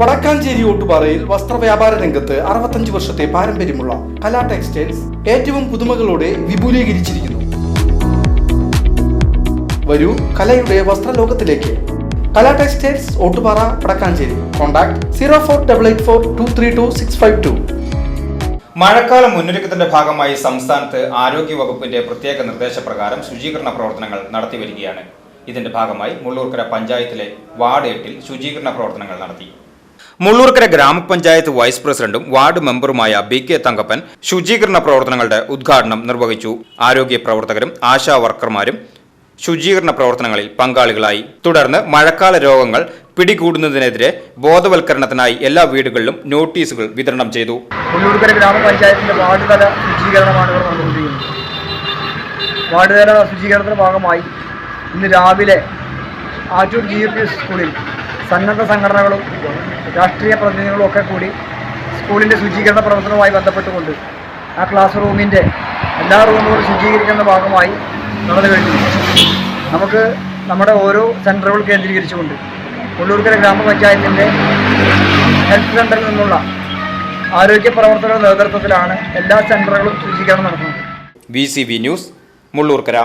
വടക്കാഞ്ചേരി ഓട്ടുപാറയിൽ വസ്ത്രവ്യാപാര രംഗത്ത് 65 വർഷത്തെ പാരമ്പര്യമുള്ള കലാ ടെക്സ്റ്റൈൽസ് ഏറ്റവും പുതുമകളോടെ വിപുലീകരിച്ചിരിക്കുന്നു. വരൂ കലയുടെ വസ്ത്രലോകത്തിലേക്ക്. കലാ ടെക്സ്റ്റൈൽസ് ഓട്ടുപാറ വടക്കാഞ്ചേരി. കോൺടാക്ട് 04884232 മഴക്കാല മുന്നൊരുക്കത്തിന്റെ ഭാഗമായി സംസ്ഥാനത്ത് ആരോഗ്യ വകുപ്പിന്റെ പ്രത്യേക നിർദ്ദേശപ്രകാരം ശുചീകരണ പ്രവർത്തനങ്ങൾ നടത്തിവരികയാണ്. ഇതിന്റെ ഭാഗമായി മുള്ളൂർക്കര പഞ്ചായത്തിലെ വാർഡ് 8-ൽ ശുചീകരണ പ്രവർത്തനങ്ങൾ നടത്തി. മുള്ളൂർക്കര ഗ്രാമപഞ്ചായത്ത് വൈസ് പ്രസിഡന്റും വാർഡ് മെമ്പറുമായ BK തങ്കപ്പൻ ശുചീകരണ പ്രവർത്തനങ്ങളുടെ ഉദ്ഘാടനം നിർവഹിച്ചു. ആരോഗ്യ പ്രവർത്തകരും ആശാ വർക്കർമാരും ശുചീകരണ പ്രവർത്തനങ്ങളിൽ പങ്കാളികളായി. തുടർന്ന് മഴക്കാല രോഗങ്ങൾ പിടികൂടുന്നതിനെതിരെ ബോധവൽക്കരണത്തിനായി എല്ലാ വീടുകളിലും നോട്ടീസുകൾ വിതരണം ചെയ്തു. മുള്ളൂർക്കര ഗ്രാമപഞ്ചായത്തിന്റെ വാർഡ് തല ശുചീകരണമാണ് ഇവിടെ നടന്നുകൊണ്ടിരിക്കുന്നത്. വാർഡ് തല ശുചീകരണത്തിന്റെ ഭാഗമായി ഇന്ന് രാവിലെ ആറ്റൂർ GFP സ്കൂളിൽ സന്നദ്ധ സംഘടനകളും രാഷ്ട്രീയ പ്രതിനിധികളും ഒക്കെ കൂടി സ്കൂളിൻ്റെ ശുചീകരണ പ്രവർത്തനവുമായി ബന്ധപ്പെട്ടുകൊണ്ട് ആ ക്ലാസ് റൂമിൻ്റെ എല്ലാ റൂമുകളും ശുചീകരിക്കുന്ന ഭാഗമായി നടന്നു കഴിഞ്ഞു. നമുക്ക് നമ്മുടെ ഓരോ സെൻറ്ററുകൾ കേന്ദ്രീകരിച്ചുകൊണ്ട് മുള്ളൂർക്കര ഗ്രാമപഞ്ചായത്തിൻ്റെ ഹെൽത്ത് സെൻ്ററിൽ നിന്നുള്ള ആരോഗ്യ പ്രവർത്തകരുടെ നേതൃത്വത്തിലാണ് എല്ലാ സെൻറ്ററുകളും ശുചീകരണം നടത്തുന്നത്. VCV news Mullurkara.